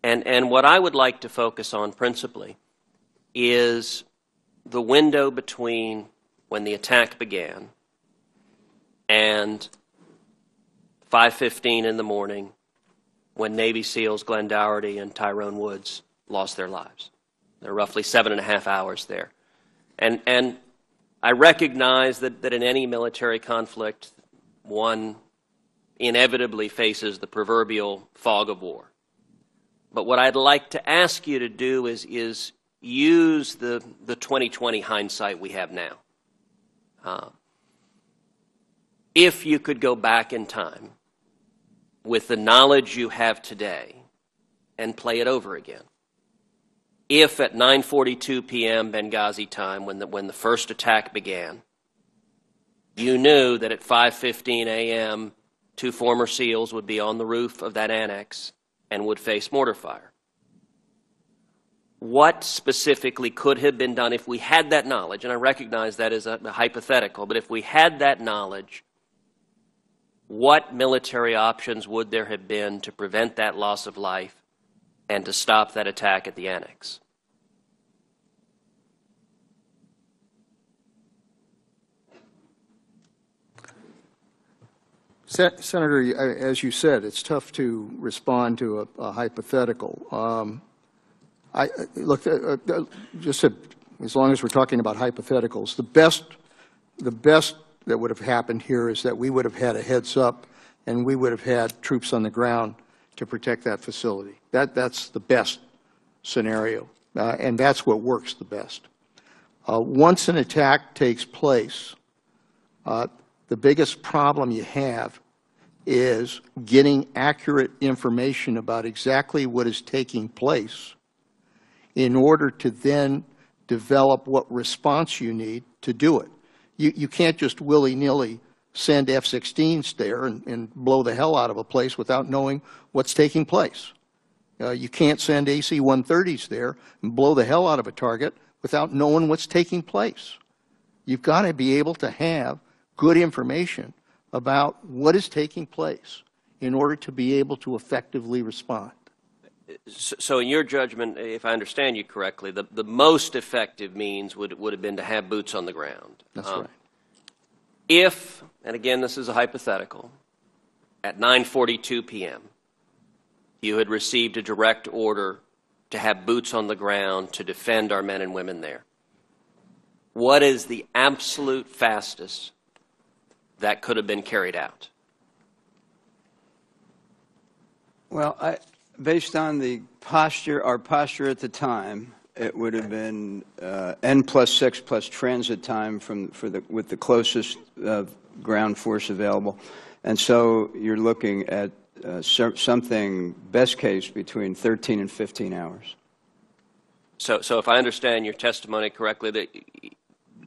And what I would like to focus on principally is the window between when the attack began and 5:15 in the morning when Navy SEALs Glenn Dougherty and Tyrone Woods lost their lives. There are roughly 7.5 hours there. And I recognize that in any military conflict, one inevitably faces the proverbial fog of war. But what I'd like to ask you to do is use the 2020 hindsight we have now. If you could go back in time with the knowledge you have today and play it over again. If at 9:42 p.m. Benghazi time, when the first attack began, you knew that at 5:15 a.m. 2 former SEALs would be on the roof of that annex and would face mortar fire. What specifically could have been done if we had that knowledge? And I recognize that is a hypothetical, but if we had that knowledge, what military options would there have been to prevent that loss of life and to stop that attack at the annex? Senator, as you said, it's tough to respond to a hypothetical. Just as long as we're talking about hypotheticals, the best that would have happened here is that we would have had a heads up and we would have had troops on the ground to protect that facility. That's the best scenario, and that's what works the best. Once an attack takes place, the biggest problem you have is getting accurate information about exactly what is taking place in order to then develop what response you need to do it. You can't just willy-nilly send F-16s there and blow the hell out of a place without knowing what's taking place. You can't send AC-130s there and blow the hell out of a target without knowing what's taking place. You've got to be able to have good information about what is taking place in order to be able to effectively respond. So in your judgment, if I understand you correctly, the most effective means would have been to have boots on the ground. That's right. If, and again this is a hypothetical, at 9:42 p.m. you had received a direct order to have boots on the ground to defend our men and women there, what is the absolute fastest that could have been carried out? Well, based on the posture, our posture at the time, it would have been N+6 plus transit time with the closest ground force available, and so you're looking at something best case between 13 and 15 hours. So if I understand your testimony correctly, that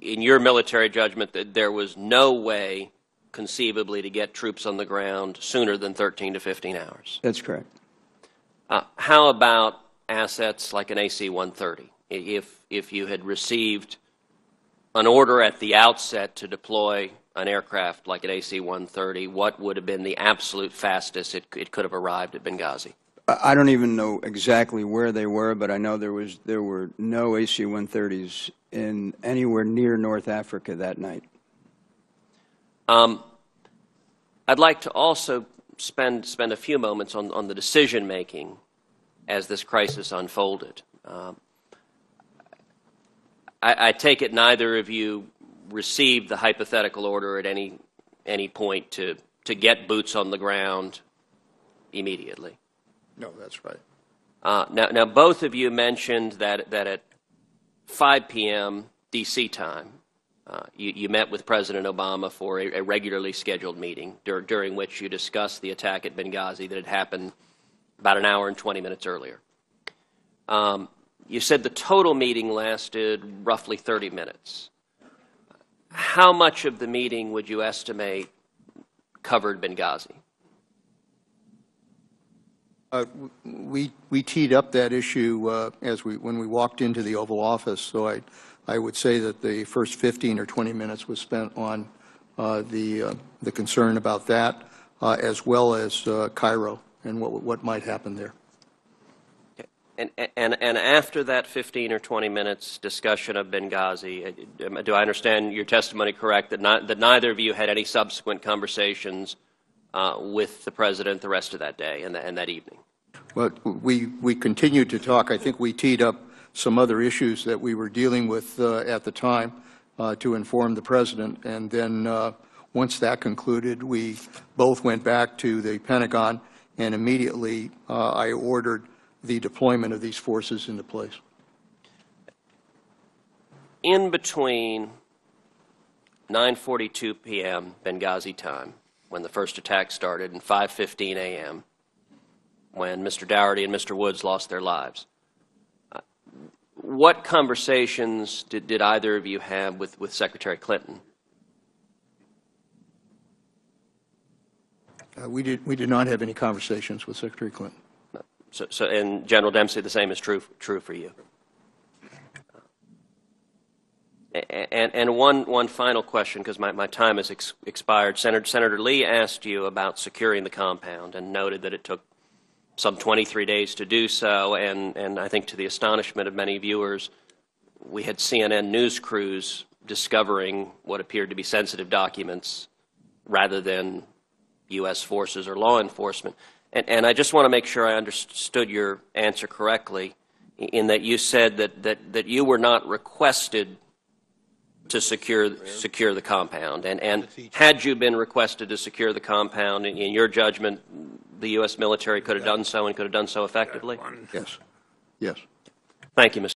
in your military judgment that there was no way conceivably to get troops on the ground sooner than 13 to 15 hours. That's correct. How about assets like an AC-130? If you had received an order at the outset to deploy an aircraft like an AC-130, what would have been the absolute fastest it could have arrived at Benghazi? I don't even know exactly where they were, but I know there were no AC-130s in anywhere near North Africa that night. I'd like to also spend a few moments on the decision making as this crisis unfolded. I take it neither of you received the hypothetical order at any point to get boots on the ground immediately. No, that's right. Now both of you mentioned that at 5 p.m. D.C. time, you met with President Obama for a regularly scheduled meeting during which you discussed the attack at Benghazi that had happened about an hour and 20 minutes earlier. You said the total meeting lasted roughly 30 minutes. How much of the meeting would you estimate covered Benghazi? We teed up that issue when we walked into the Oval Office, so I would say that the first 15 or 20 minutes was spent on the concern about that, as well as Cairo and what might happen there. And after that 15 or 20 minutes discussion of Benghazi, do I understand your testimony correct that neither of you had any subsequent conversations with the president the rest of that day and that evening? Well, we continued to talk. I think we teed up some other issues that we were dealing with at the time to inform the president, and then once that concluded, we both went back to the Pentagon, and immediately I ordered the deployment of these forces into place. In between 9:42 p.m. Benghazi time, when the first attack started, and 5:15 a.m., when Mr. Dougherty and Mr. Woods lost their lives, what conversations did either of you have with Secretary Clinton? We did not have any conversations with Secretary Clinton. No. So, and General Dempsey, the same is true for you. And one final question, because my time has expired. Senator Lee asked you about securing the compound and noted that it took some 23 days to do so, and I think to the astonishment of many viewers, we had CNN news crews discovering what appeared to be sensitive documents rather than U.S. forces or law enforcement. And I just want to make sure I understood your answer correctly, in that you said that you were not requested to secure the compound, and had you been requested to secure the compound, in your judgment, the U.S. military could have done so and could have done so effectively? Yes. Yes. Thank you, Mr.